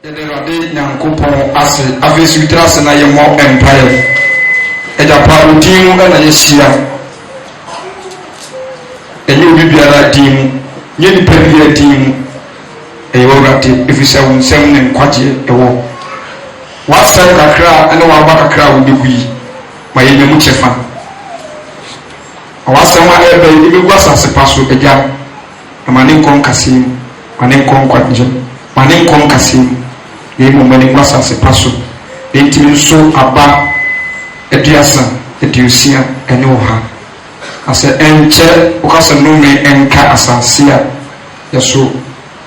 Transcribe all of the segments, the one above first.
Yɛde Nyankopɔn ase afei witira ase na yɛmmɔ empire ɛgyapa odin mu ɛna yɛhyia ɛnyɛ obi biara din mu nyɛ nipa biara din mu ɛyɛ Awurade ɛfiri sɛ wo nsɛm ne nkwagyeɛ ɛwɔ wasɛm kakra ɛne waba kakra a wobɛgu yi ma yɛnya mu kyɛfa wasɛm a ɛbɛ yi ɛbɛgu asase pa so agya na ma ne nkɔ nkaseɛ mu ma ne nkɔ nkwagyeɛ ma ne nkɔ nkaseɛ mu yɛmu mani asase pa so ɛntimi nso aba aduasa aduosia ɛne wo ha asɛ ɛnkyɛ wokasɛ nnome ɛnka asase a yɛso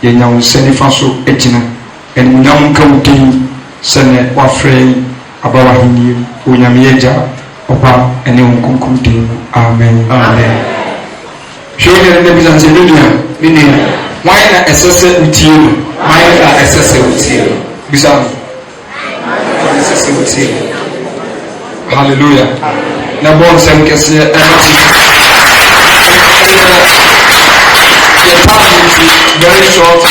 yɛnya wo nsa nifa so agyina animuonyam nka wo din sɛnɛ woafrɛ aba w'ahenniɛ mu onyame yɛgya ɔba ɛne wo nkonkom din mu amen hwɛ wo ne bisa sɛ me nua wan na ɛsɛ sɛ wotie no wan na ɛsɛ sɛ wotie no bisa hallelujah na bɔ nsɛm kɛseɛ very short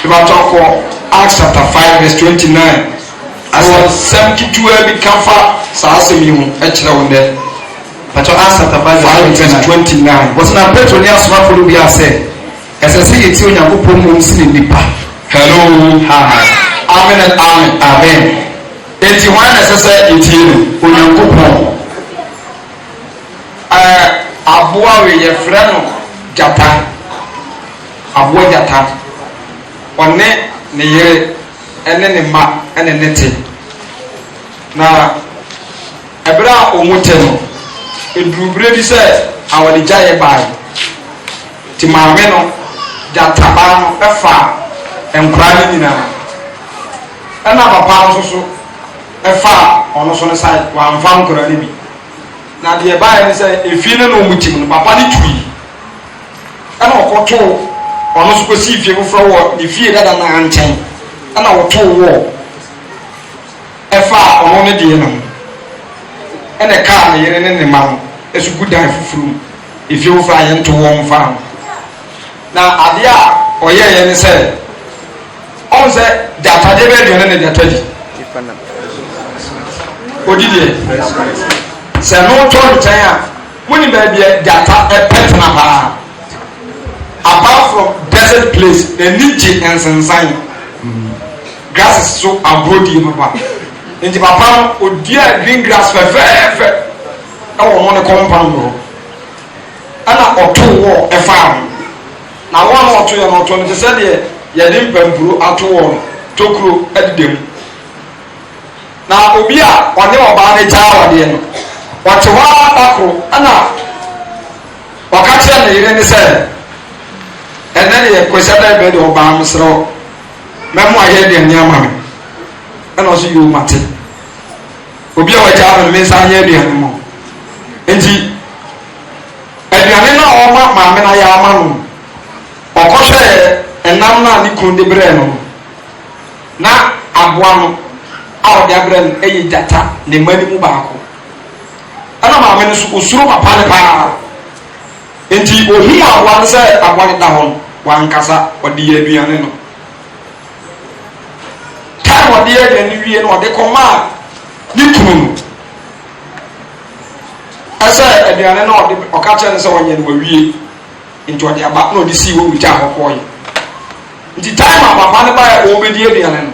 about talk for Acts chapter 5 verse 29 as nsɛm ketewa bi kafa saa asɛm yi ho ɛkyerɛ wo ndɛ but Acts chapter 5 verse 29 wɔsɛ na Petro ne asomafo no bi asɛ ɛsɛ sɛ yɛtie Onyankopɔn mu nsine nipa. Hello. Amen and amen. Amen. Enti wan na sɛ etie no Onyankopɔn aboa we yɛfrɛ no gyata aboa gyata ɔne ne yere ɛne ne ma ɛne ne te na ɛberɛ a ɔmo te no edurubere bi sɛ awɔdegya yɛ bae ti maame no gyata baa no ɛfa nkora no nyinaa ɛna papa nso so ɛfa ɔno so ne side wamfa nkora no bi na deɛ baeɛ ne sɛ efie no na ɔmu tim no papa ne tui ɛna ɔkɔtoo ɔno so kɔsii fie foforɔ wɔ ne fie dada naa nkyɛn ɛna wɔtoo wɔ ɛfa ɔno ne deɛ no ho ɛna kaa ne yere ne ne ma no ɛso gu dan foforɔ mu efie foforɔ a yɛnto wɔ mfa no na adeɛ a ɔyɛɛyɛ ne sɛ ɔn sɛ gyatadeɛ bɛɛ deɛ ne gyata di odi deɛ sɛ no tɔ nkyɛn a muni baabi a gyata ɛpɛ tena paa apart from desert place n'ani gye nsensan grasses so aburo die papa nti papa no odua green grass fɛfɛɛfɛ ɛwɔ wɔn ne compound hɔ ɛna ɔto wɔ ɛfa ho na wɔn a ɔto yɛ no ɔto no te sɛ deɛ yɛde mpampuro ato wɔn tokuro ɛdeda mu na obi a ɔne ɔbaa ne gyaa wɔdeɛ no ɔte hɔ akoro ɛna ɔka kyerɛ ne yere ne sɛ ɛnɛ deɛ kwasi ada bɛ de ɔbaa no serɛ mɛmo ayɛ deɛ nneɛma me ɛna ɔso yɛ ɔmate obi a wɔgyaa no no me nsa anyɛ aduane mu nti aduane no a ɔma maame no ayɛ ama no ɔkɔhwɛ ɛnam no a ne kunu de brɛ no na aboa no a ɔde abrɛ no ɛyɛ gyata ne mma no mu baako ɛna maame no so osuro papa ne paa nti ohun aboa no sɛ aboa no da hɔ no wankasa ɔde yɛ aduane no time ɔde yɛ aduane wie no ɔde kɔmaa ne kunu no ɛsɛ aduane no ɔka kyerɛ no sɛ ɔnyɛ no wawie nti ɔde aba na ɔde sii wɔ wugya akɔkɔɔyɛ nti time a papa ne baa ɔbɛdi aduane no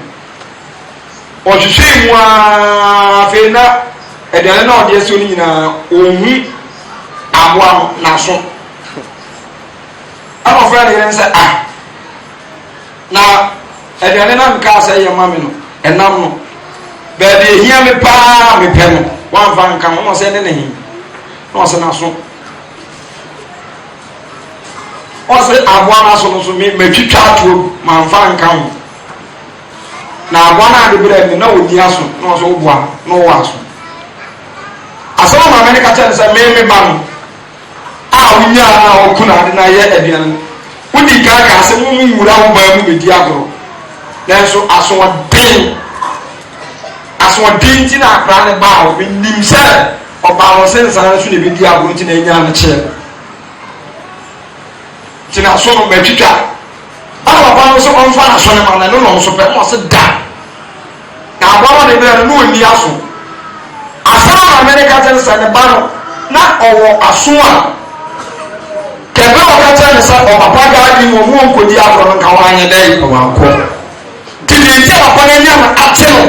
ɔhwehwɛ mu a afei na aduane na ɔde asi no nyinaa ɔhu aboa no n'aso ɛna ɔfrɛ ne yere sɛ na aduane na nkaa sɛ yɛ ma me no ɛnam no baabi ehia me paa mepɛ no wamfa nka ho na ɔsɛ ne ne he na ɔsɛ n'aso ɔsɛ aboa n'aso no so matwitwa atoɔ mamfa nka ho na aboa no ade berɛ mi na ɔni aso na ɔsɛ woboa na ɔwɔ aso asɛm a maame ne ka kyerɛ no sɛ me ba no a wonyaa na ɔku no ade na yɛ aduane no wodi ka ka sɛ mo nwura wo baa mu bɛdi agorɔ nanso asoɔden nti na akora ne baa wo nim sɛ ɔbaa wɔ sɛ nsa no so na ɛbɛdi agorɔ nti na ɛnya no kyerɛ nti na so no matwitwa ana papa no so on fa na so ne ma na no so pe mo se da na abawa de bere no oni aso asama America ten sa ne ba no na owo aso a kebe o ka ten sa o papa ga di mo mo nkodi agro no ka wa anye dai o anko tidi ti papa na nya ma ate no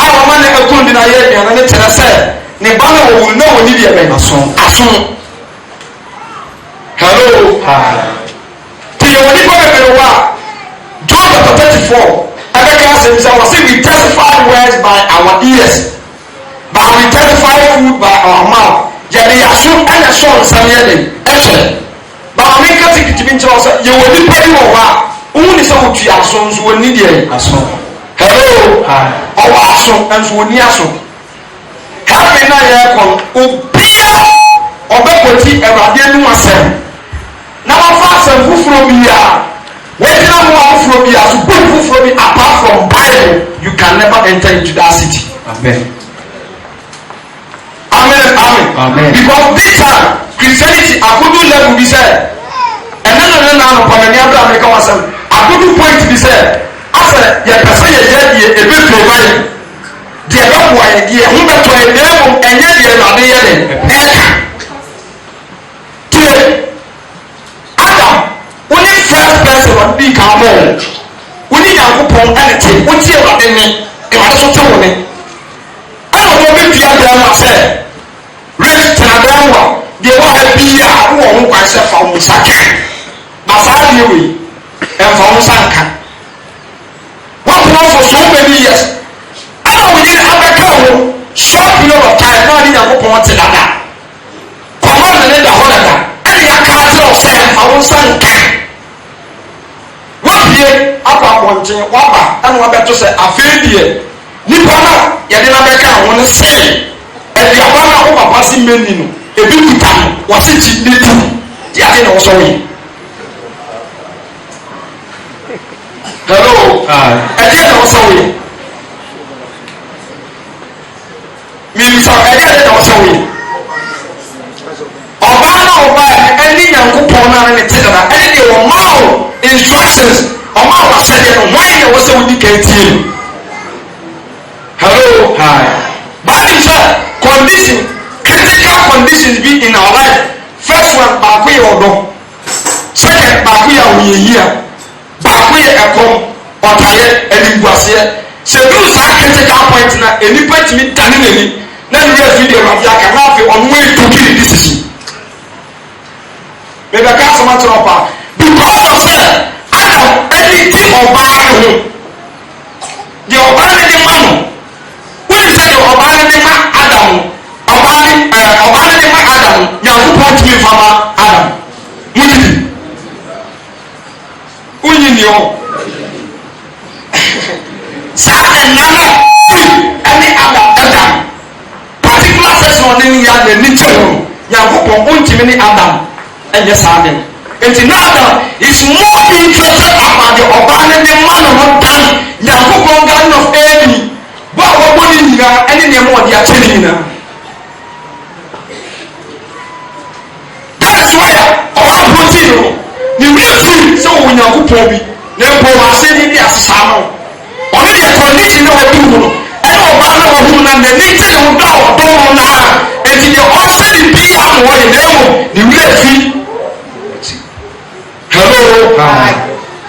awo ma na ekun di na ye bia na ne tere se ne ba na wo no oni di e be aso hello ti yo ni ko be wa John chapter 34 Abeka says we testify words by our ears but we testify food by our mouth yɛde yaso ɛna sɔ nsɛm yɛde ɛkyɛ baami kati kitibi nkyɛn sɛ yɛwɔ nipa yi wɔ hɔ a ohun ni sɛ wotu aso nso wɔ ni deɛ aso hello ɔwɔ aso nso wɔ ni aso hafi na yɛ kɔ obia ɔbɛkɔti ɛwurade anum asɛm na wafa asɛm foforɔ bi a wɔgyina ho a foforɔ bi a so book foforɔ bi apart from Bible you can never enter into that city. Amen. Amen. Because this time Christianity akudu level bi sɛ ɛnna na anɔpɔ na ni abira America wasɛm akudu point bi sɛ asɛ yɛ pɛsɛ yɛ yɛ deɛ ebe provide deɛ bɛ bɔ yɛ deɛ ho bɛ tɔ yɛ deɛ ɛwɔ ɛnyɛ deɛ ɛwurade yɛ dɛ ɛka tie Adam woni first person wɔ di kan mo woni Nyankopɔn ɛna te woti ɛwurade ne ɛwurade so te wɔ ne ɛna wɔn bɛ fia bia ma sɛ rich tanadanwa deɛ wɔ ha bi a wɔ ho kwan sɛ fa wɔn nsa ka basaa deɛ wɔ yi ɛnfa wɔn nsa nka wɔn for so many years ɛna wɔn yi abɛka wɔn short period of time na wɔn de Nyankopɔn te dada kɔnɔ na ne da hɔ dada ɛna yɛ aka akyerɛ sɛ ɛnfa wɔn nsa nka wɔpie akɔ abɔnten wɔaba ɛna wɔabɛto sɛ afei deɛ nipa na yɛde na bɛka wɔn ne sɛn ɛdiaba na wo papa si meni no ebi kuta no wɔsi ti ne tu di ade na wɔsɔ yi hello ɛdi na wɔsɔ yi mimisa ɛdi na wɔsɔ yi ɔbaa na ɔbaa ɛni Nyankopɔn na ne ti dada ɛni deɛ wɔn maa o instructions ɔmaa o ahyɛdeɛ no wɔn yɛ wɔsɛ wɔn di kɛntien hello baabi sɛ condition critical conditions be in our life first one baako yɛ ɔdɔ second baako yɛ ahoyɛyia baako yɛ ɛkɔm ɔtayɛ animguaseɛ sɛ duru saa critical point na enipa tumi dane n'ani na ne wura fi de ɛwurade aka na afei ɔno etu kiri decision bɛbɛka asɛm akyerɛ ɔpa because of sɛ Adam ɛni di ɔbaa ne ho deɛ ɔbaa ne de ma no wọ́n ti sẹ́yìn ọba ní ní ma Adam ọba ní ní ma Adam Nyankopɔn tìmí fama Adam wọ́n ti di wọ́n yìí ni ọ́ sáà ẹ̀nàmọ́ ẹni Adam particular person ọ̀nà ni yà ní níkyẹ́ wọn Nyankopɔn wọ́n tìmí ní Adam ẹ̀yẹ sáà dẹ̀ nti na Adam is more interested about the ọba ní ní ma nà wọ́n dán Nyankopɔn Garden of Eden bó a wɔbɔ ne nyinaa ɛne nneɛma ɔde akyɛ ne nyinaa that is why ɔwɔ apɔnti no ne wura fi sɛ ɔwɔ Nyankopɔn bi na mpo ase ne de asesa no ɔno deɛ condition na wɔde mu no ɛne ɔbaa na wɔhu na n'ani gye ne ho da ɔdɔ ho na eti deɛ ɔsɛ ne bi ama wɔyɛ na ɛwɔ ne wura fi hello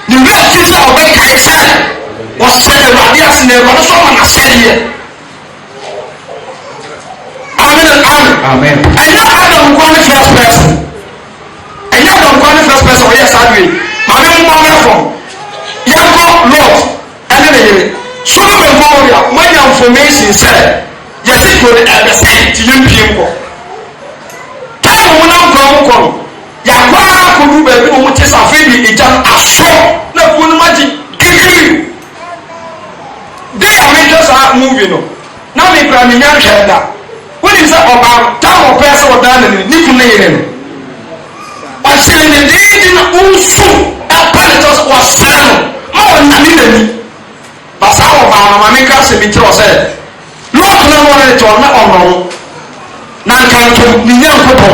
ne wura fi sɛ ɔbɛkae sɛ wɔsɛ ɛwurade ase na ɛwurade so ɔma n'asɛdeɛ amen ɛnyɛ Adam nkwa ne first person ɛnyɛ Adam nkwa ne first person ɔyɛ saa de maame mu ma ɔyɛ fɔm yɛnkɔ Lot ɛne ne yere Sodom and Gomorrah wɔanya information sɛ yɛsi kuro ne ɛbɛsɛn ti yɛ mpiem kɔ time wɔn nam kɔ wɔn kɔ no yɛakɔ akɔdu baabi na wɔn te sɛ afei de egya no asɔ na kuro no ma gye kirikiri de a mehwɛ saa movie no na me kura me nya nhwɛ da wọ́n sẹ́ ọba táwọn ọ̀pẹ́ sẹ́ ọ̀dá nínú ní kún ní yẹn nù ọ̀hyẹ́ ní dídí na ọ̀nsu ẹ̀pẹ́ ní tọ́sí ọ̀sẹ́ nù má wọ́n nà ní nàní bàtà ọba àmàmà mi ká sèmi kyerɛ ọ̀sẹ́ lọ́ọ̀kù náà wọ́n rẹ̀ tọ́ ọ̀nà ọ̀nọ̀rọ̀ na nkanto ní nyẹ́ nkótó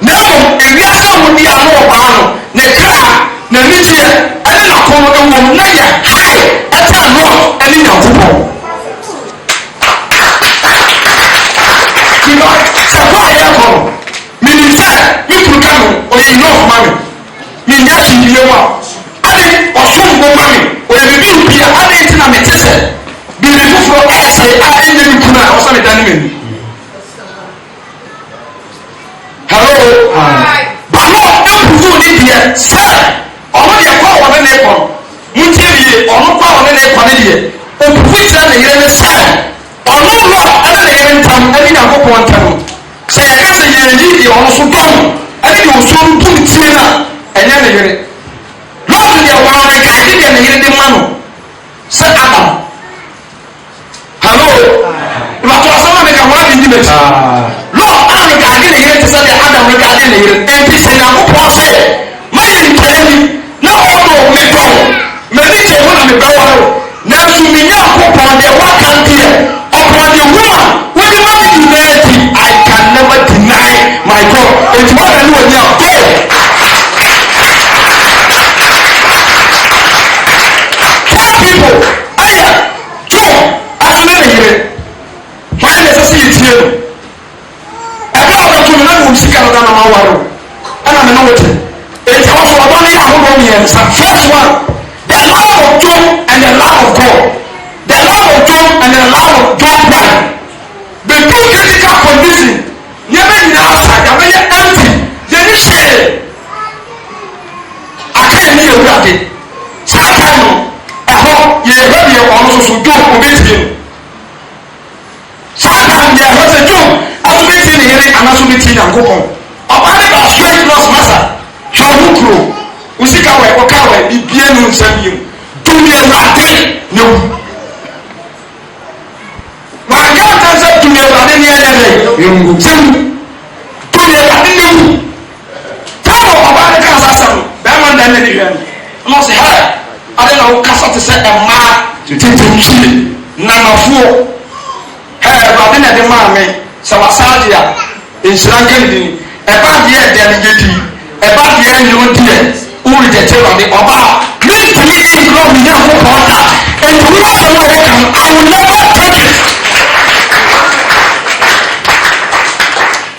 n'ẹ̀wọ̀n èwì asẹ́ wọn di àná ọba nù ní ká nà ní tiẹ̀ ẹni nà kọ́ ẹ̀wọ̀n nà deɛ opupu kyerɛ ne yere ne sɛ ɔno lɔ ɛne ne yere ntam ɛne nyankopɔn ntam sɛ yɛka sɛ yɛnyi deɛ ɔno so dɔm ɛne deɛ osuo no bu ne tie no a ɛnyɛ ne yere lɔɔre deɛ wɔare kaade deɛ ne yere de ma no sɛ Adam hallo ìbàtò asọ́nà mi ka wọ́n á di ní bẹ̀tì lọ́ọ̀ á mi ka adi ne yere ti sẹ́ deɛ Adam mi ka adi ne yere ẹ̀ntì sẹ́ na kókó sẹ́ mayɛ nkɛyɛ ni na ɔdɔ mi dɔn mɛni kyɛ mu na mi bɛ wɔre nanso mi nya akopɔn deɛ waka deɛ ɔpɔn deɛ wu a wɔde ma mi nyinaa ti I can never deny my God eti wɔn na ni wɔn nya go. Four people ɛyɛ John asome ne yere wɔn yɛ sɛ sɛ yɛ tie no ɛbɛ ɔbɛto mi na mi wɔ sika no da na ma wɔre ɛna mi na wɔ te. It's also a one year first one, the love of John and the love of God. The love of John and the love of God one. The two critical conditions. Never in outside, never yet empty. Then you say, I can't hear about it. Satan, I hope you heard your honors to do with him. Satan, they heard the John, as we see here and as we see in Angopo. About it, our strength lost master. Hwɛ kuro usika wɛ ɔka wɛ bibie no nsɛm yim tumi awurade ne wu waka ata sɛ tumi awurade ne ɛyɛ dɛ yɛngu sɛm tumi awurade ne wu táwọn ɔbaa ne kasa sɛm bɛrima nda ne ne hwɛ no ɔno sɛ hɛ ade na wokasa te sɛ ɛmaa tetemhyie nanafoɔ hɛ awurade na ɛde maa me sɛ wasaagye a nhyira nka ne din ɛbaa deɛ ɛdɛ ne yɛ di ɛba deɛ ɛnyɛ deɛ wuli tɛtɛ wɔ de ɔba mi ntumi ti nkuro mi nyɛ ko pɔn da ntumi asɛm a wɔka no I will never take it.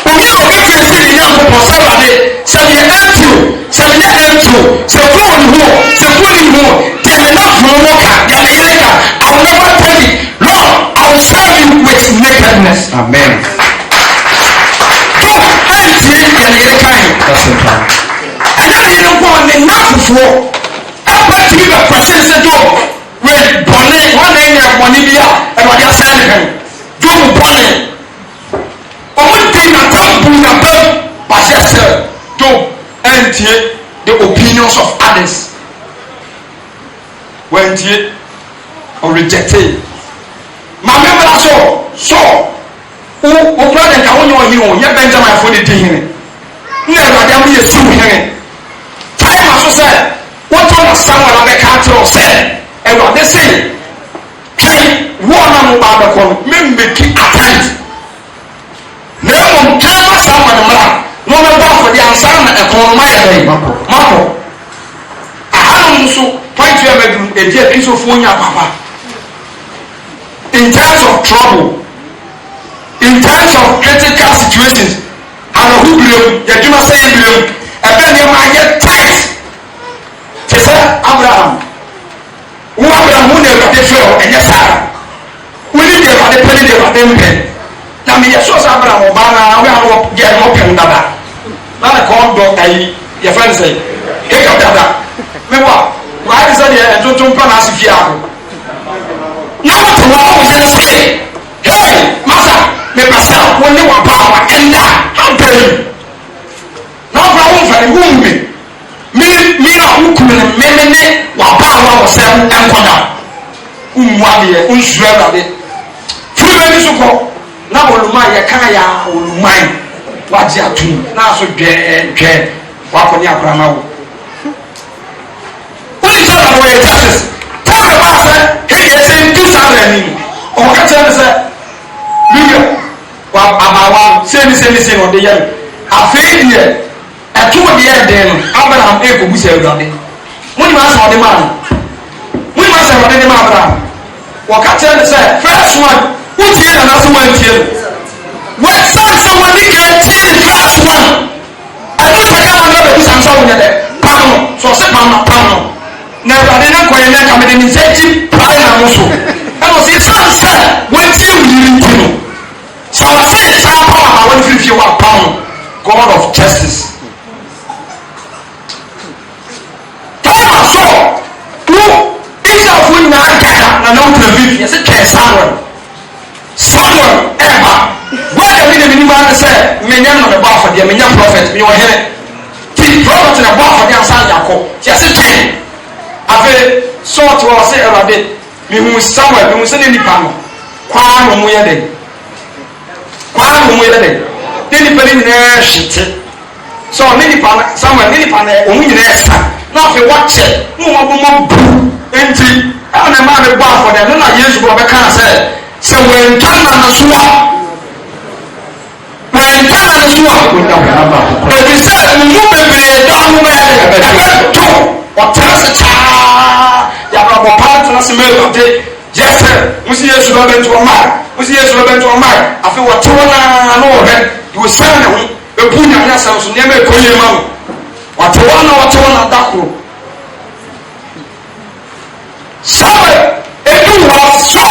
Obi a obi fi esi ne nyɛ ko pɔn sɛ wade sɛ yɛ ɛntu sɛ yɛ ɛntu sɛ fone ho sɛ fone ho deɛ ne nam funu ho ka deɛ ne yere ka I will never take it. Lord I will serve you with nakedness. Amen. ɛna ne yere nkɔ ne nafofoɔ ɛba tumi bɛ kwɛhyɛ sɛ do wɛ bɔne wɔn yɛ bɔne bi a ɛwɔde asɛn ne hɛn do mu bɔne ɔmo di natambu nabam bahyɛ sɛ do ɛntie the opinions of others wɔntie ɔrejecte maame bla so wo kura de nka wo nyɛ ɔhene o nyɛ Benjamin fo de di hene na awurade amu yɛ siw hene taima so sɛ wotɔ na Samuel abɛka akyerɛ sɛ awurade se twɛn wɔn na mo ba abɛkɔ no mmemmeki attempt na mmom kama Samuel mmara na ɔbɛbɔ afɔde ansa na ɛkɔn no mayɛ dɛ makɔ ahanom nso point yɛ mɛduru edi akristofoɔ nya papa in times of trouble in times of critical situations anahu birem yɛdwuma sɛ yɛ birem ɛbɛ nneɛma ayɛ tight te sɛ Abraham wo Abraham wo na awurade frɛ wo ɛnyɛ Sara woni deɛ awurade pɛ ne deɛ awurade mpɛ na meyɛ sɛ sɛ Abraham ɔbaa na wo a yɛ no pɛm dada na ne kɔn dɔ ayi yɛfrɛ ne sɛ keka dada mebɔ a waade sɛ deɛ ɛntontom pa na ase fie ako na wote hɔ a wo yere se hei masa mepɛ sɛ wo ne wabaa wa ɛnda ampɛyi na ɔbra wo mfane wo mme me a wokunu ne meme ne wabaa wa wɔ sɛ ɛnkɔda wommu adeɛ wonsuro awurade firi bɛni so kɔ na oluman yɛka yɛ oluman wagye atom na so dwɛɛdwɛɛ wakɔ ne akorama wo wone sɛ na wɔyɛ justice taa baa sɛ hei ɛsɛ ntu saa da anim ɔwɔka kyerɛ ne sɛ bibia abawa sɛni na ɔde yɛ no afei deɛ ɛto deɛ ɛden no Abraham ɛkɔbu sɛ awurade monim asɛ ɔde maa no monim asɛ ɔde de maa Abraham wɔka kyerɛ ne sɛ first one wotie na nasɛ woantie no wɔsan sɛ wɔde ɛtie first one ɛno sɛ ka na bɛbu sam sɛ wonyɛ dɛ pam no sɛ ɔse pam na pam no na awurade ne nkɔyɛ ne ka mede ne nsa akyi pae na no so ɛna ɔsɛ ɛsiane sɛ woantie wo yiri nti no sɛ wɔse saa pam a wɔne firifie wɔ apam no God of justice time aso wo Israelfoɔ nyinaa gada na no television yɛ sɛ twɛn Samuel ɛba wɔyɛ bi na minima ne sɛ menya no ne bɔ afɔdeɛ menya prophet mi wɔ hene ti prophet na bɔ afɔdeɛ ansa yakɔ yɛ sɛ twɛn afei sɔɔto wɔ sɛ ɛwurade mihu Samuel mihu sɛ ne nipa no kwaa no mu yɛ dɛ ne nipa ne nyinaa hyete so ne nipa Samuel ne nipa na ɔmo nyinaa ɛsa na afei wɔkyɛ mo bu enti ɛwɔ na maa mi bɔ afɔdeɛ no na Yesu bɔ bɛka sɛ wɛntwa na ne so a ebi sɛ mu bebree da ho bɛyɛ ɛbɛto ɔtena se kyaa yabrabɔ paa tena se mɛ ɛwurade yɛsɛ musi Yesu bɛbɛnto ɔmaa afei wɔte hɔ naa na wɔhwɛ wɔsan ne ho ebu nyame asɛm so nneɛma ɛkɔ yie ma no wɔte hɔ na da koro Samuel ebi wɔ sɔ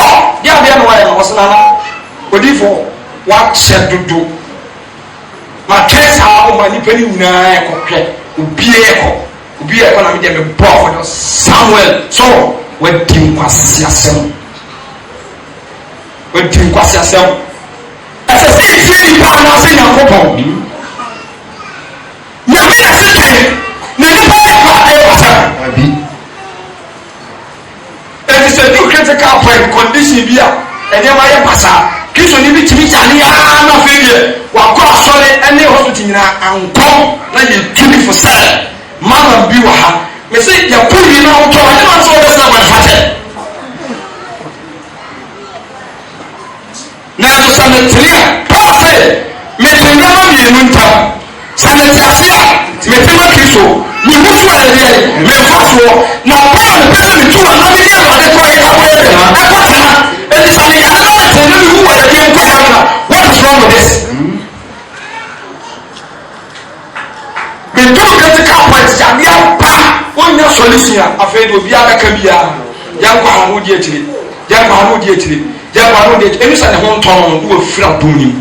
di adeɛ na wɔyɛ na wɔsena na odifo wakyɛ dodo ma twɛn saa ɔma nipa ne nyinaa ɛkɔhwɛ obiara ɛkɔ na mi deɛ mi bɔ ɔfɔdɔ Samuel so wadi nkwasi asɛm ɛsɛ sɛ etie nipa anaasɛ Nyankopɔn nyame na se twɛn na nipa yɛ pa ɛyɛ wasa ɛti sɛ do critical point condition bi a ɛnneɛma yɛ basa kristo ni bi tumi yane aa na afei deɛ wakɔ asɔre ɛne hospital nyinaa ankɔ na yɛtumi fo sɛ mama bi wɔ ha mɛ sɛ yɛkɔ yi na wotɔ ɔne ma sɛ wɔbɛsena bɔnefakyɛ nanso sɛ metene a Paul sɛ mete nneɛma mmienu ntam sɛ mete ase a mete ma kristo mehu so a ɛdeɛ memfa soɔ na Paul pɛ sɛ metu a na meyɛ Awurade kɔ ɛkɔtena ɛti sɛ meyɛ anointing na mehu wɔ ɛdeɛ nkɔ ɛkɔtena what is wrong with this metu critical point yadeɛ pa wonya solution a afei de obiara bɛka biara yɛnkɔ ha no wodi akyire ɛnu sɛ ne ho ntɔn no wɔ fira dɔɔni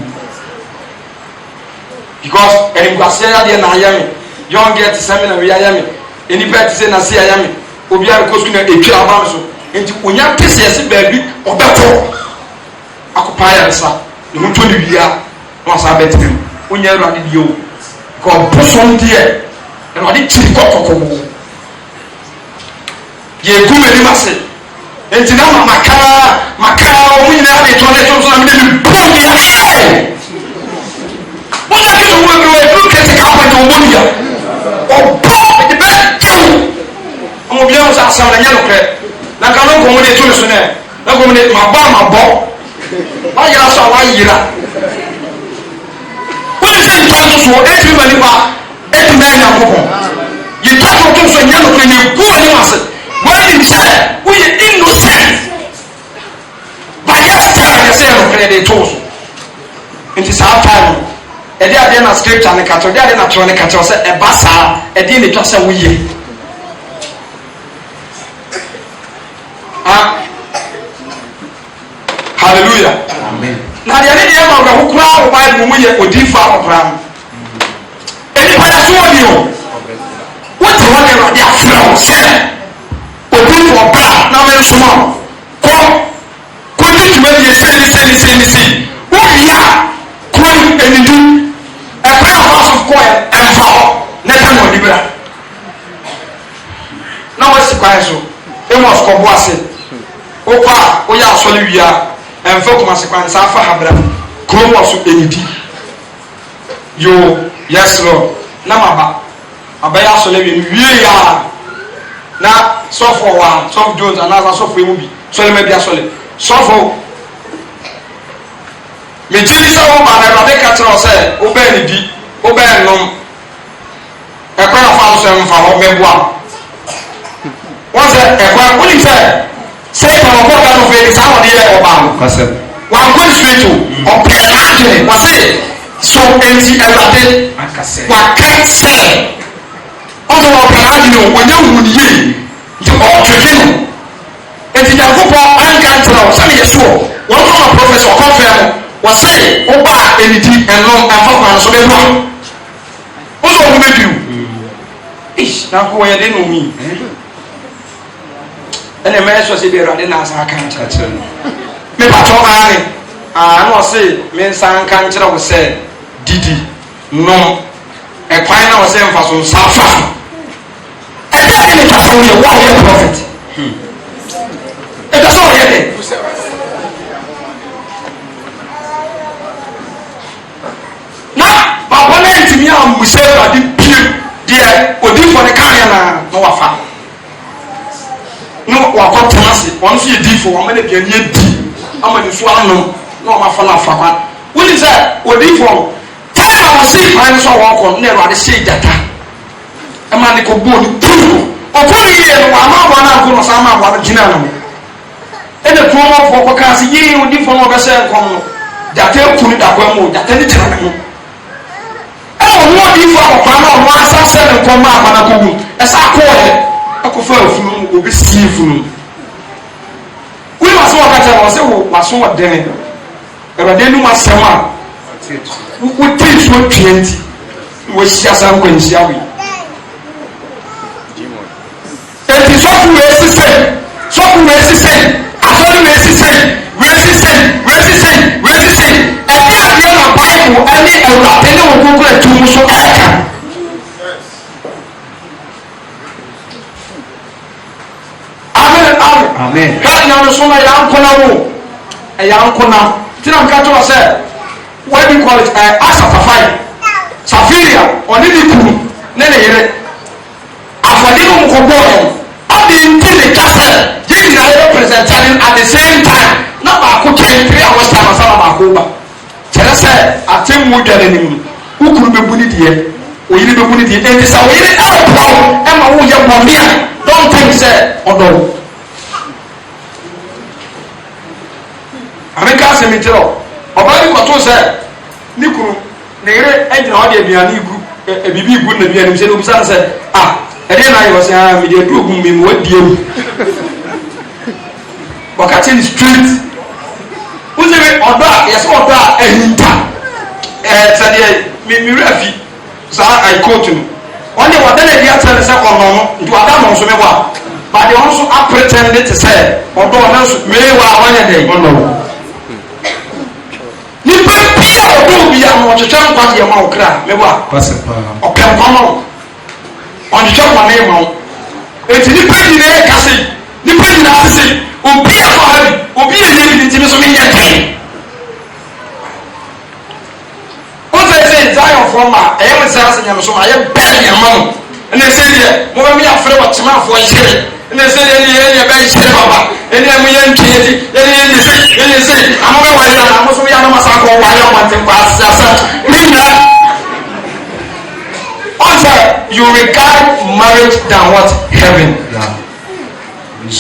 because ɛnibguaseɛ yadeɛ na ayɛ me young girl te sɛ me na wei ayɛ me enipa te sɛ na se ayɛ me obiara kɔ sukuu na etwa aba no so nti onya te sɛ ɛsi baabi ɔbɛtɔ akɔpa ayɛ nsa ne ho ntɔ ne wia na wasa abɛtena mu onya Awurade deɛ o kɔ bosom deɛ Awurade kyiri kɔkɔkɔ yɛ gu m'anim ase nti na makaa ɔmo nyinaa de tɔ ne to so na mi de mi bɔ mi ayɛ wɔn a ti wo ebi wo ebi kɛse ka pɛtɛ ɔmo ni ya ɔbɔ ɛdi bɛ tew ɔmo bi ɛwɔ sɛ asɛm na nyɛ no pɛ na nka no nkɔmɔ de to ne so nɛ na nkɔmɔ de ma bɔ wayira so a wayira wɔn sɛ ntɔ to so ɛti ma nipa ɛti ma ɛnya kɔkɔ yi tɔ to so nyɛ no pɛ ne gu wɔn mu ase wɔn sɛ woyɛ innocent but yɛ still yɛsɛ yɛ nokora yɛde too so nti saa time ɛde adeɛ na scripture ne kakyɛ ɛde adeɛ na twerɛ ne kakyɛ sɛ ɛba saa ɛdeɛ ne twa sɛ woyɛ hallelujah na deɛ ne deɛ ma ɔbɛho koraa wo bible mu yɛ odiifo akɔkora no ɛnipa yɛ so wɔ ni o wote hɔ ne Awurade afrɛ wo sɛ odiifo ɔbaa na mensoma kɔ kɔdi dwumadie sɛni woyia kuro anidi ɛkwan afa so kɔɛ ɛmfa hɔ na ɛka na ɔde bra na wɔasi kwan so Amos kɔbo ase wokɔ a woyɛ asɔre wie a ɛmfa Kumase kwan saa fa habra kurom wɔ so anidi yo yes Lord na maba abɛyɛ asɔre wie wie a na sɔfo wa sɔfo Jones anaasɛ sɔfo emu bi sɔre ma bi asɔre sɔfo mekyiri sɛ wo ba na Awurade ka kyerɛ wo sɛ wobɛɛ ne di wobɛɛ nom ɛkwan afa so ɛmfa hɔ mɛboa wɔn sɛ ɛkwan wonim sɛ Satan ɔbɔ da no fɛ saa wɔde yɛ ɔbaa no wankɔ ne straight o ɔpɛ n'adwene wɔse so enti Awurade waka sɛ ɔsɛ ɔpɛ n'adwene o wɔnyɛ wu ne yie nti ɔtwetwe no enti Nyankopɔn anka nkyerɛ wo sɛne yɛ soɔ wɔn kɔ ma prɔfɛsɛ ɔkɔ fɛ no wɔse wobaa ɛnidi ɛnom ɛmfa kwan so bɛboa wosɛ ɔmo bɛduru na ko wɔyɛ de no mi ɛna mɛ so se be Awurade na asa aka nkyerɛ me patɔ maame na ɔse me nsa nka nkyerɛ wo sɛ didi no ɛkwan na ɔsɛ mfa so nsafa ɛdɛ ne ka so yɛ wo yɛ prophet ɛdɛ so yɛ dɛ na papa na ntimi a musa Awurade pie deɛ odifo ne kan yɛ na wafa no wakɔ tenase wɔn nso yɛ difo wɔn mɛ de aduane adi ama ne so anom na wɔn afa na afa kwan wuli sɛ odifo tɛn a wɔsi kwan so a wɔkɔ na Awurade hyɛ gyata ɛma ne ko bɔ ne tuuru ɔkɔ yie no wɔn ama abɔ na nko na ɔsan ama abɔ no gyina no ɛna kuromɔfoɔ kɔ kaa sɛ yie odifo na ɔbɛhyɛ nkɔm no gyata ekunu da kwan mu gyata ne gyina ne ho ɛna ɔmo odifo akɔkora na ɔmo asa sɛ ne nkɔm a abana kɔ wu ɛsɛ akɔɔ akɔfa afunu obi sie funu wọ́n wá sọ wọ́n kàtà wọ́n sẹ́ wọ́n sọ wọ́n dẹ́nẹ̀ Awurade ẹnu ma sẹ́m a wọ́n tí ì fún 20 wọ́n ṣí asa nkọ́ nṣí awi ètí sọ́kù wẹ́ẹ́ sísè asọ́ni wẹ́ẹ́ sísè ẹ̀dí àdìyẹ na báyìí ẹni Awurade ní wọ́n kúkúrẹ́ tó mú so ẹ̀ka. Amen. God now so na yankona wo. Yankona. Tina mkato wa say what do you call it? Asafafai. Safiria oni ni kunu ne ne yere. Afade no mkobo e. Odi ntine kase. Yi na representing at the same time. Na ba ko 3 hours time asala ba ko ba. Kere say atemu dware ni mu. Ukuru bebuni de. Oyiri bebuni de. Enti sa oyiri e po. E ma wo ye bondia. Don't think say odo. Ameka se mitero obani kwato se nikuru ne yere enjina ode aduane igu bibi igu na aduane mi se no bisa se ede na yo se mi de du ogun mi mo wadie wu wakati ni street uzebe odo yes odo ehinta sade mi rafi sa I quote him only wadana dia tell se ono nti wadana so me wa but they also pretend to say odo na so me wa wanya dey ono nipa pia odo bia no twetwe nkwa de ma okra meba opem kwano on twetwe kwa na ma enti nipa nyina e kase nipa nyina ase obi akwa obi eje bi ntimi so me nya tan o say Zion from ma e am say asenya so ma ye bel ya ma na say de mo ba me afre wa tema afo yire na say de ye be yire baba eni am ye ntweti eni say amoga wa ya na mo so ya na masako wa ya ma tem kwa asa mina answer you regard marriage than what heaven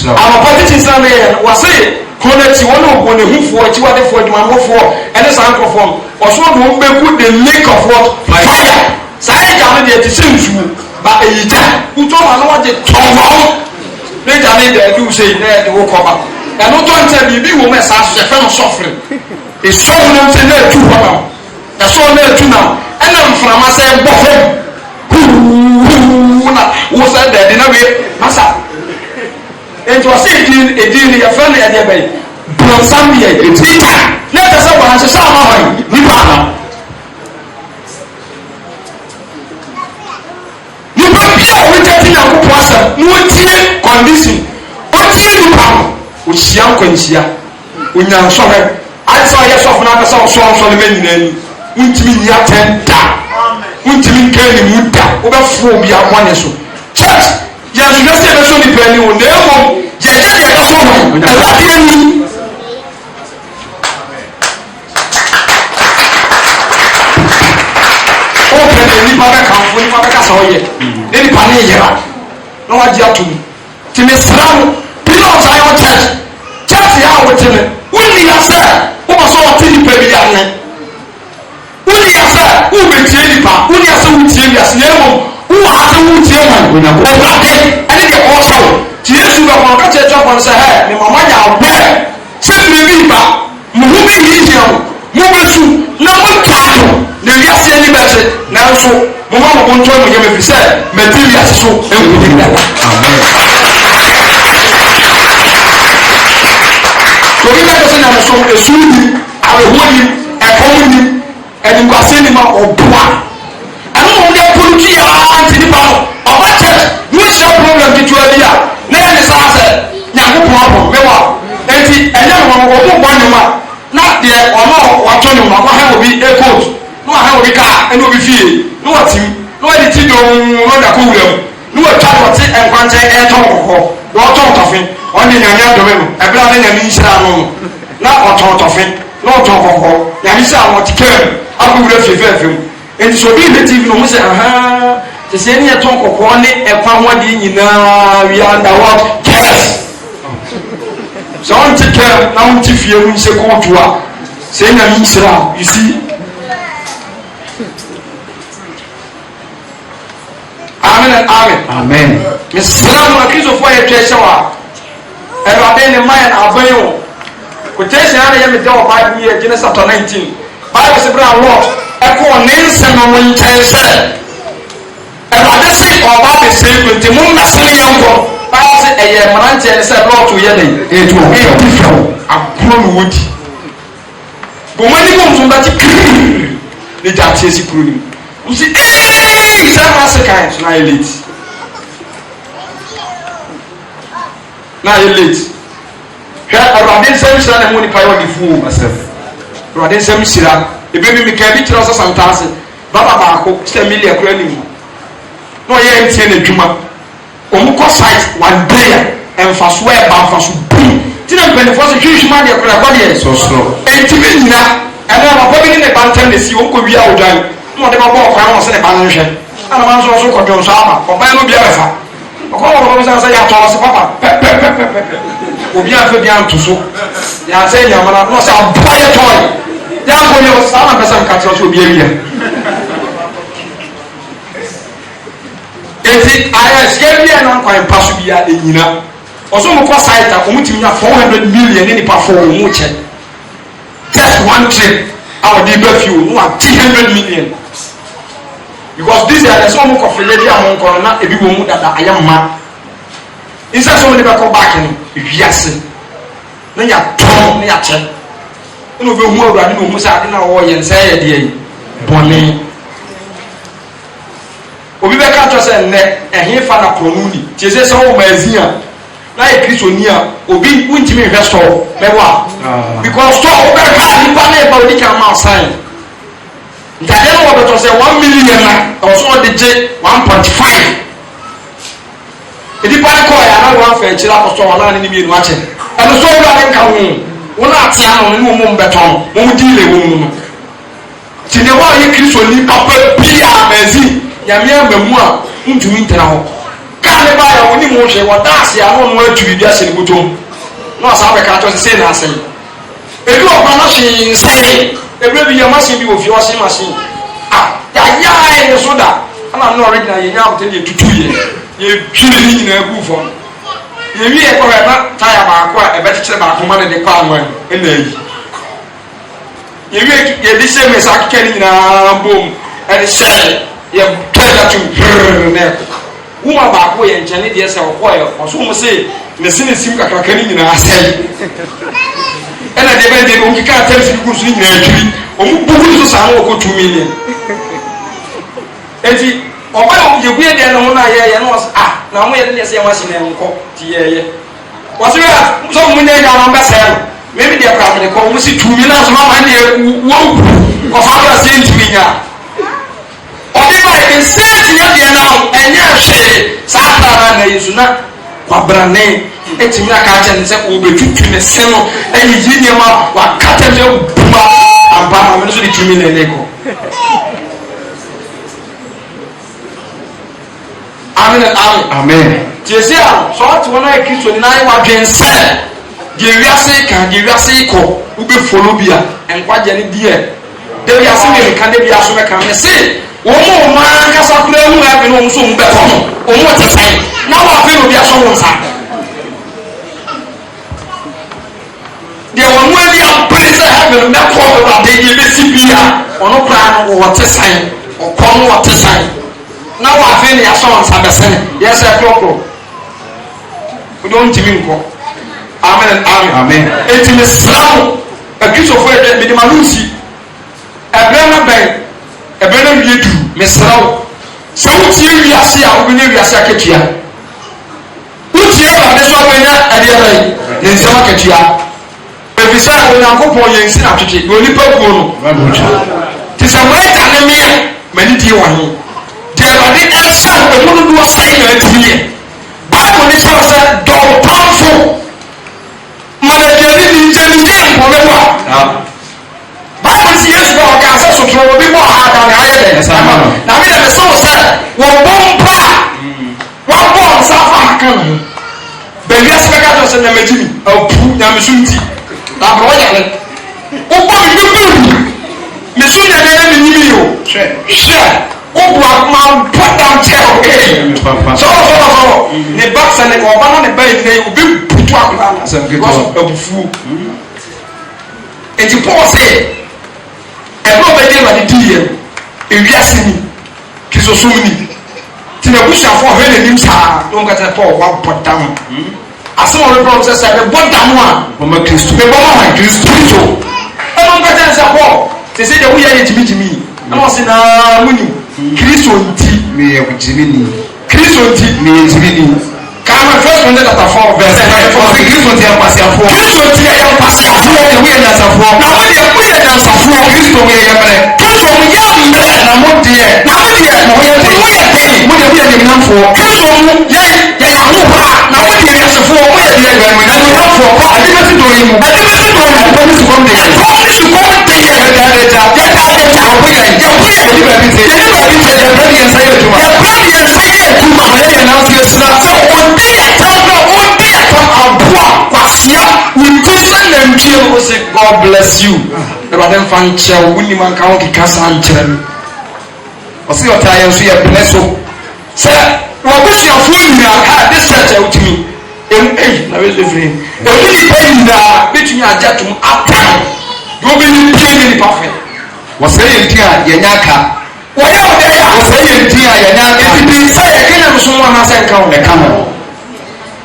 our politicians na me wa say konati won ne hufo ti wade fo adwuma hofo ene san krofom oso do mbeku the lake of what fire sai ja no de ti sensu ba eyija uto ma no wade towo ne ja ne de du say ne de wo koba e no to nte bibi wo me sa so fe no suffering e so no nte na tu baba e so na tu na e na mframa say bofem na wo say de na we masa enti o say edin ya fa na ya de bai bronsambia etita na ta say wa se sa ma ho ni ba na ni ba bia o tete na ko poasa no tie condition o tie ni ba o hia nkwanhia o nya nsɔhɛ asa yɛ sɔfo na ka sa o so le menina ni untimi ni atenda untimi nkani muda o ba fu obi abɔne so church ya no se be so ni pani o na emo je ka so ho Awurade ni o pe ni pa ka kanfo ni pa ka sa o ye ni pa ni yera na wa ji atum ti me sram pilo of Zion church ya wo tene woni ya sa o ba so o ti ni pa bi ya ne woni ya sa o be tie ni pa woni ya sa o tie ya se emo wo ase wo tie man o ade ani de o so ti Yesu ba ko ka che chopon se he me mama ya we se bi ba mo hu bi yi je o mo be su na mo tato na wi ase ni be se na so mo ma mo nto mo ye me fi se material so e wo ni da amen esuni awehoni ekomu ni enimkwase ni ma oboa anu mo de pulutu ya anti ni ba oba church mu sha problem kitu abia na ya ni sa se nyakopo abo mewa enti enye mo mo bo ni ma na de ono wato ni ma ko ha obi ekot no ha obi ka eno obi fie no watim no edi ti do no da ko wuram no watwa wote enkwanje eto kokko wo to tofin oni nyanya do me no ebra na nyami nhira no na oto tofin no to kokko nyami sha wo tikem akowura fiefefem enti so bi native no mo se aha te se ni eto kokko ni ekwa ho de nyina we under what cares so on tikem na mo tifie mu se ko toa se nyami nhira you see. Amen and amen. Amen. Misalamu na Kristo fo ye twese wa. Erade ne man abayo. Quotation ana ye me de o Bible ye Genesis chapter 19. Bible se bra Lord e ko nense no won tense. Erade se o ba be se kwenti mu mesene ye ngo. Bible se eye manante ne se Lord to ye dey. Etu o tifo akro no wodi. Bo mani mo mfumba ti ne jatie si kuro ni. You see, some Africans now elite. Now elite. Here, Radin Samson and Moni Payo the fool myself. Radin Samson, the baby Mikabi Trosa Santasi, Baba Bako, Stemilia Credit. No, yeah, it's in a Juma. Omuko site one day and for swear about for boom. Didn't when the first Jewish man, you're going so slow. And to me, and I'm probably in the bantam, the sea, Uncle Via Ujai. Mo de babo kwa no se ne ba no hwe ana man so ko dwon so ama oba no bia befa ko ko ko se ya to se papa obi afa bia nto so ya se nya mana no se abua ye toy ya ko ye sa na pesa nka tro so obi awia enti aya skebia na kwa pasu bia enyina oso mo ko site a omutimi nya 400 million ni pa for mu che just one trip our dey few no 100 million because this year there's some of lady among corona ebi wo mu dada ayamma inside so many back back ni wiase na ya ton na ya che no be hu awurade no mu sa ade na wo ye nsa ye de yi bone obi be ka to se ne ehin fa na pronuni tie se so wo mazia na e kristoni a obi untimi investor mewa because so o be ka ni pa na e ba odi kan ma sign ntade no wo beto se 1 million na also de je 1.5 edi pa ko ya na wo afa chira ko so wala ni mi enu ache e no so wo ade nka ho wona atia no ni mo mbeto mo di le wo mu no ti ne wa ye kristoni papa bia mazi ya mi amamu a ntumi ntena ho ka ne ba ya woni mo hwe wo daase ya no no aturi bia se ni botom no asa be ka to se na ase ebi o pa na hwe se ebe bi ya machine bi wo fi washing machine ya ne soda ana no original ye nya hotel ye tutu ye twire ni nyina gu fo ye wi e ko na tire ba ko e be tire ba ko ma ne de kwa anwan e na yi ye wi ye di se me sa kike ni nyina bom e de se ye tell to ne uma ba ko ye nchane de se ko ye oso mo se ne sine sim kakaka ni nyina asai ena de ben de o kika tell fi gu so nyina atwi o mu bugu so sa no ko 2 million enti oba ye gu ye de no na ye no na mo ye de se machine enko ti ye waso ya so mu ne ya no mbese me me de kwa me ko mu si 2 million so ma ne wo ko fa ba se ntimi nya obi ba e state ya de na enye hwe sa ta na yesu na kwabrane etimi aka cha ne se ko be tutu ne se no ayi yi ma wa kata je buma amba me so di 2 million ne ko amen amen amen jesia so at wona Kristo nai wa dwense je wiase kan je wiase ko ube follow bia enkwaje ne die de wiase me kan de bia so me kan me se wo mo ma kasa kura hu na be no so mu be ko o mo te sai na wa fe no bia so won sa de wo mo ani am praise heaven na ko wa de ye be si bia ono pra no wo te sai o ko no wo te sai na wa fe ne aso on sabesene yes e kloko we don't timi nko amen amen amen etimi srawo akisofo ede me de malusi ebere na ben ebere na wie du mesrawo sɛ wotie wiase a wobɛnya wiase akatua wotie awurade so abɛnya ɛdeɛ bɛyi ne nsɛm akatua ɛfiri sɛ onyankopɔn yɛ nsi na twetwe na onipa kuo no nti sɛ moɛda ne meɛ m'ani die wɔ he deɛ awurade ɛsɛ ɛmu no doɔ sɛe na atumi yɛ bible ne kyerɛ sɛ dɔwtamfo managani ni nkyɛn ni mpɔmɛ bɔ a bible si yesu bɛ ɔka sɛ sotoro obi bɔ ha da na ayɛ dɛ na mi yɛ bɛ sɛ wɔ sɛ wɔbɔ mpa wɔbɔ nsa fa aka no ho baabi ase bɛka kyerɛ sɛ nyamagyi mi apu nyamesu nti na aborɔ yare wobɔ mi bi buru mesu nyame na me nyimi o hwɛ wobɔ ma bɔ dam kyɛ o ee sɔrɔ ne ba sɛ ne ɔba na ne ba yi ne obi putu akora na because of abufuo eti paul sɛ ɛbɛ ɔbɛdi ɛwɛde di yɛ ewiase ni kisosom ni ti na busuafo ɔhwɛ n'anim saa na wɔn kata paul wabɔ dam asɛm a ɔrebɔ sɛ sɛ ɛbɔ dam a ɔma kristo ɛbɔ ma kristo ɛna wɔn kata sɛ paul te sɛ deɛ woyɛ yɛ gyimigyimi ɛna ɔsɛ naa mu ni kristo nti meyɛ gyimini kristo nti meyɛ gyimini kama first one chapter 4 verse 9 for kristo nti ampasiafoɔ kristo nti yɛ ampasiafoɔ yɛ woyɛ nyansafoɔ na mo deɛ woyɛ nyansafoɔ kristo mo yɛ mmerɛ kristo mo yɛ mmerɛ na mo deɛ mo yɛ den mo deɛ woyɛ nimnamfoɔ kristo mo yɛ ahoha na mo deɛ yɛsefoɔ mo yɛ deɛ nimnamfoɔ kɔ ade bɛsi dɔ yi mu ade bɛsi dɔ yi mu ɛpɔmi sukɔm de yɛ yɛdaadagya ɔbo yɛ yɛni baabi te yɛbrɛ ne yɛnsa yɛ adwuma ɔyɛ yɛ nanso yɛsira sɛ ɔde yɛtam na ɔde yɛtam aboa kwasia wodi sɛ nantwie no sɛ god bless you awurade mfa nkyɛw wonim anka wo keka saa nkyerɛ no ɔsɛ ɔtaa yɛn so yɛpene so sɛ wɔbusuafoɔ nyinaa ha this church a wotumi na wɛlɛfiri ɛmu nipa nyinaa bɛtumi agye atom atam deɛ wobɛni pie ne nipa fɛ wɔsɛ yɛ nti a yɛnya aka wɔyɛ ɔdɛ a wɔsɛ yɛ nti a yɛnya aka ɛti sɛ yɛkenya no so mu anaasɛ nka wo ɛka ho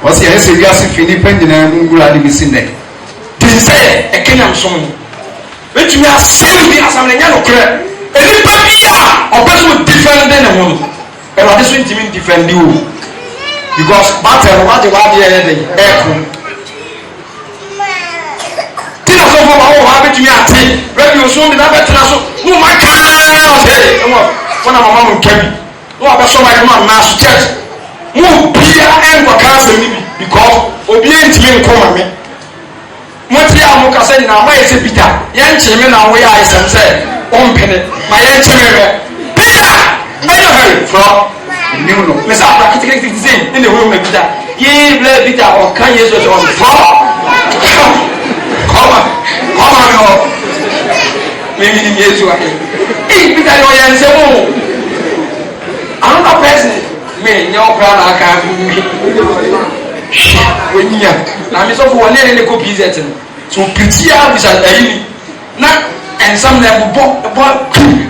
wɔsɛ yɛyɛ sɛ wiase fi nipa nyinaa mu nwura de bi si nnɛ ti sɛ ɛkenya no so mu bɛtumi asɛm bi asɛm no nyɛ nokorɛ ɛnipa bi a ɔpɛ so defend ne ho no ɛwurade so ntimi defend wo because battle wagye wadeɛ yɛ den ɛɛko ti na sɔfo ma wɔ hɔ abɛtumi ate radio so de na bɛtena so mo ma kaa ɔsɛ wɔn na mama mo nka bi na wabɛsɔ ma ɛma na so church mo bia ɛnkɔ kaa asɛm ni bi because obi ntimi nkɔ ma me mo ti a mo kasa nyinaa mo ayɛ sɛ peter yɛn kyerɛ me na wɔyɛ ayɛsɛm sɛ ɔmpene ma yɛn kyerɛ me peter ɛyɛ hɛrɛ frɔ new no mesa apa kitikiti sɛ ne ho me peter ye ble peter o kan yesu so on frɔ kɔma no me ni yesu a peter yo yɛn sɛ mo another person me nyɛ ɔkra na aka mi wɔnyia na me sɔfo wɔne ne ko pz no so pitia bisa ayi na ensam na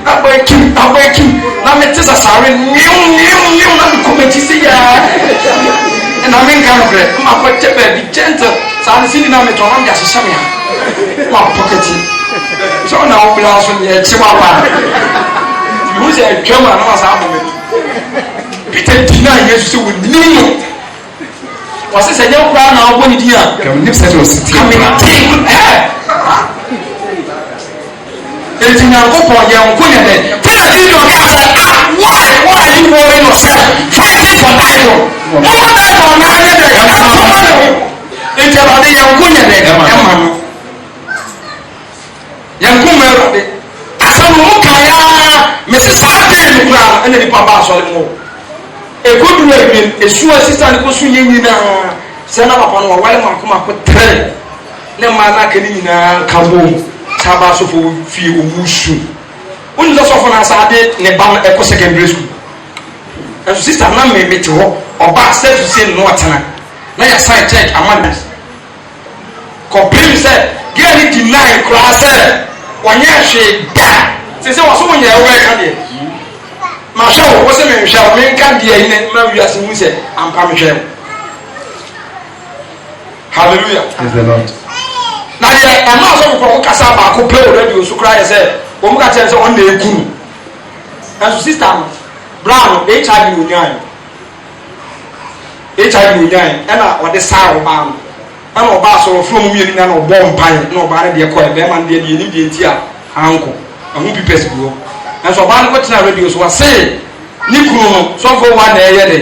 abɔ kim na me te sasare niu na me komati se ya na me nka no brɛ ma kɔ te ba bi gentle sa ne sini na me to na me ahyehyɛ me ha ma pocketi so na wo bla so ne echi wa ba you say atwama na ma sa abɔ me peter dina yesu se wo ni no wase sɛ nyɛ kura na ɔbɔ ne di a kam nip sɛ o siti eti nyankopɔn yɛn nko yɛ dɛ tena di do ka sɛ why you worry yourself fight for that one no one that on na yɛ dɛ eti abade yɛn nko yɛ dɛ ɛma no yɛn nko mɛ ɛwurade asɛm no mo ka ya mesi saa dee no kura ɛna nipa ba asɔre mu ekoduru ewiem esu asisa ne ko so yɛ nyinaa sɛ na papa no wɔwale mako trɛ ne mmaa na aka ne nyinaa ka bom saba sɔfo fie omu su woni sɛ sɔfo na asade ne ba no ɛkɔ secondary school ɛso sister na me te hɔ ɔba sɛ to say no ɔtena na yɛ sign check amanda kɔpem sɛ gɛɛ ne deny koraa sɛ wɔnyɛ hwee da sɛ sɛ wɔso wonyɛ ɛwɔ ɛka deɛ mahwɛ wo wɔ sɛ menhwɛ wo menka deɛ yi ne ma wiase mu sɛ ampa mehwɛ wo hallelujah. Praise the Lord. na ye ama so ko kasa ba ko play radio so cry say o mu ka tell say on na ekunu and sister brown HIV unyan ena o de sa o ba no ana o ba so from mu yeni na o bo mpan na o ba ne de ko e be man de ni de ntia anko ahu pipes go and so ba no ko tena radio so say ni kunu no so for one na ye de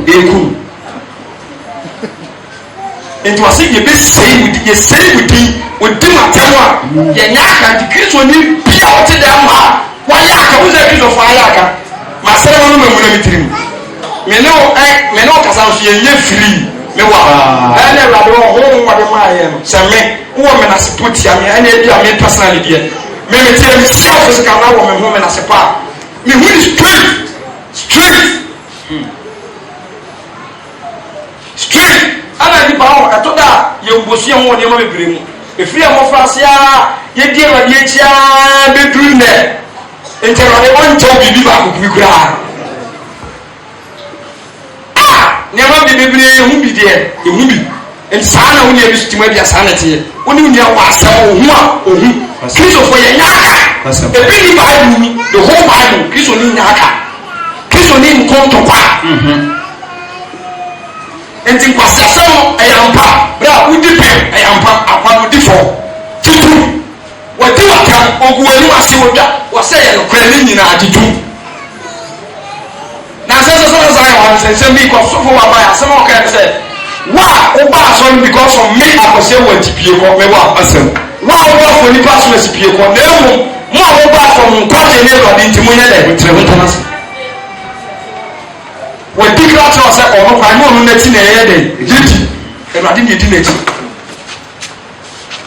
ekunu enti wase ye be say with matema ye nyaka di Kristo ni bia o te dem ha wa yaka wo ze Kristo fa yaka ma sere wono me muna mitirim me no kasa so ye free me wa na Awurade wo ho mo de ma ye no se me wo me na support ya me ana bia me personally dia me tie me self physical na wo me ho me na sepa me who is straight ana di ba o atoda ye mbosu ho ne ma bebre mu efiri amofrase a ye die wa die chia bedru ne enterade on to bibi ba ko kura ne ma bi bebre hu bi de e hu bi en sana hu ne bi stima bi asana tie oni hu wa asam ohu a ohu Kristo fo ye nyaka e bi ni Bible ni the whole Bible Kristo ni nyaka Kristo ni nkonto kwa enti nkwasi asem ayampa bra udi pe ayampa akwano di fo tutu wadi waka oguwani wase wodwa wase ye no kra ni nyina ajeju na so ya say me ko so fo wa ba asem o ka say wa o ba so because of me akose wantipie ko me wa asem wa o ba fo ni pa so asipie ko na emu mo o ba fo nkwaje ne ro di ntimo nya da bitre ho tanase wadi kra cho say o no kwa no no nati na ye de yiti Awurade ni di nati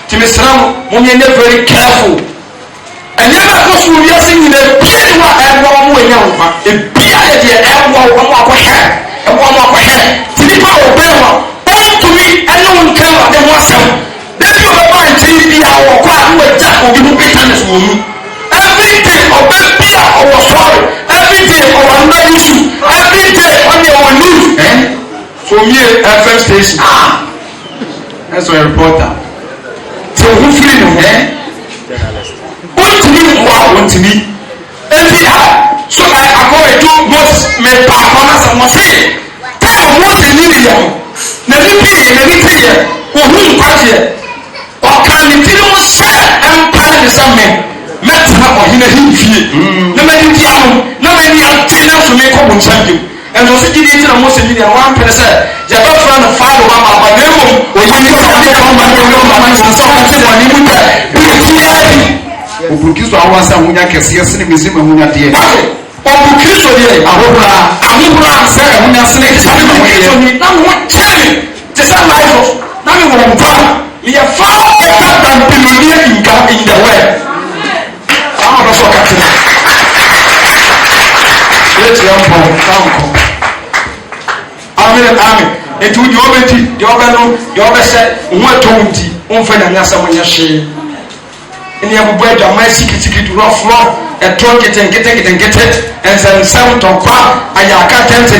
timisram mo me ne very careful enya na ko so wi asin ni na pie wa ebo mo enya wo e bia ye de ebo wo mo akɔhwɛ ebo mo akɔhwɛ tinipa wo be wo on to me eno nka wa de ho asɛm de bi o ba nti bia wo kwa wo ja obi mu bitterness wo mu every day obe bia o wo sorry every day o wa no issue every day on your news so me FM station that's a reporter so who free no want to me every so I go to Moses me pa na sa mo say ta Moses ni ni ya na ni pie o hu nkwaje o kan ni tiri mo se empire ni sa me metna o hina himfie na me ni dia no na me ni ante na so me ko bo nchanje and so see the na Moses ni dia wan pere se ya ba fra na fa lo ma ba na mo o yi ni ko ma so se wani mu ta bi Kristo awasa hunya kese sene mezima hunya de Kristo de ahobra se hunya sene kese Kristo ni na mo tell te say life na me wo mpa me ya fa than billionaire in the world am so katina let your pon come amen etu di obeti di obeno di obese ho atonti on fa na nyasa mo nya hwe ni abubu adwa mai sikitiki to rough e tron kete and some to pa ayaka tente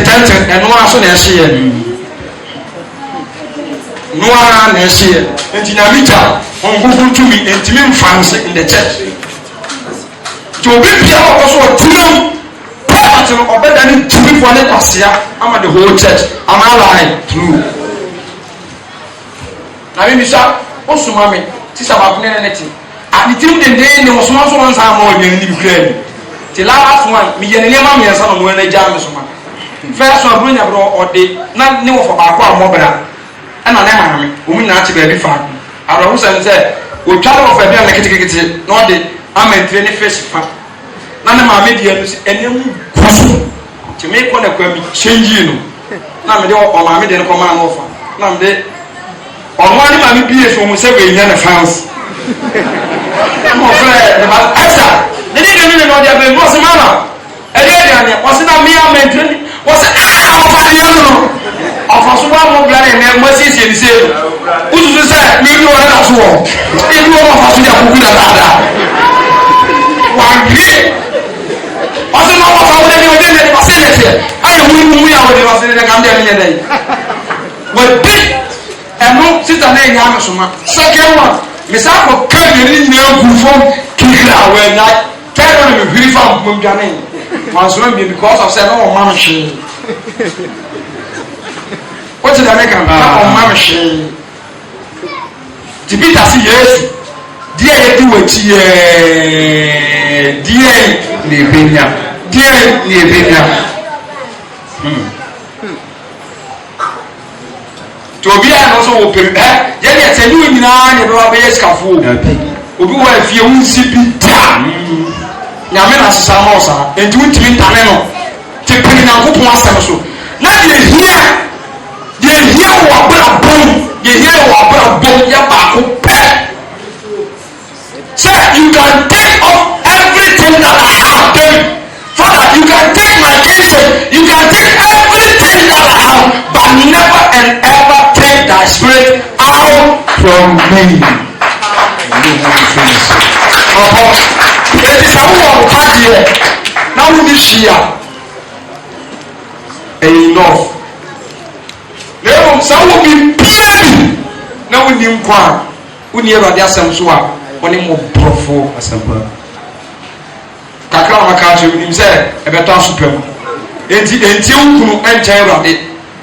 eno aso na ehye no ara na ehye enti na mita on gugu tumi enti me mfanse in the church to be pia o so tinam pa to obeda ni tumi fo ne kwasia ama the whole church am I through na me bisa o suma me ti sababu ne neti ani tim de ne o suma so nsa ma o nyen ni bikra ni ti last one mi yene ne ma me nsa no mo na ja me suma first one bro nya bro o de na ne wo fo ba ko amobra ana na ha me o mi na achi ba bi fa aro hu san se o twaro of bia na kitikiti no de amen ne fish fa na ne ma me dia no si ene mu kusu ti me ko na kwa mi change no na me de o ma me de ne ko ma no fa na me de o no ani ma me bie so mu se we nya na fans mo fre de ba asa ne ni no dia be mo se mama e de dia ne o se na me amen ni o se o fa ni no o fa so ba mo bla ne mo si si ni se uzu se ni ni o na so o e ni o fa so dia ku da da wa gbe o se no o fa o de ni o de ne ba se ne se aye mu ya o de ba se ne ka ndem ne dai wa bi eno sister na nya me so ma second one Misako kemi ni nyina kikra we na tell me hwiri fa mbudwane once when because of say no mama she what did I make am mama she ti Peter si Yesu die ye di wachi die ni ebenya to obi a no so wo pem ye ye se ni nyina ne do abeye skafo obi wa fie unsi bi ta nyame na sesa ma osa enti untimi ntane no te pere Nyankopon asem so na ye hia wo abra bom ya ba ko pe say you can take off everything that I have done. Father, you can take my innocence, you can take everything that I have, but never and ever take thy spirit out from me. It is a war card here. Now we need Shia. Enough. Now some will be paid. Now we need one. We need to have some swap. One more profile as a bird. Kakra makache nim say ebeto asopem enti ukunu enche Awurade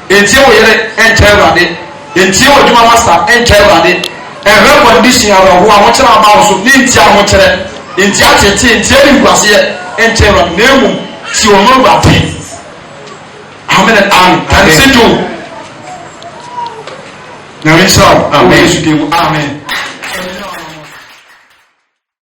enti wo yere enche Awurade enti wo djuma master enche Awurade every condition awo ho a kira ma wo so ni enti a ho kire enti atete enti eri ngwase enche Awurade na emu ti wo no Awurade amen and amen and say to na we shall amen.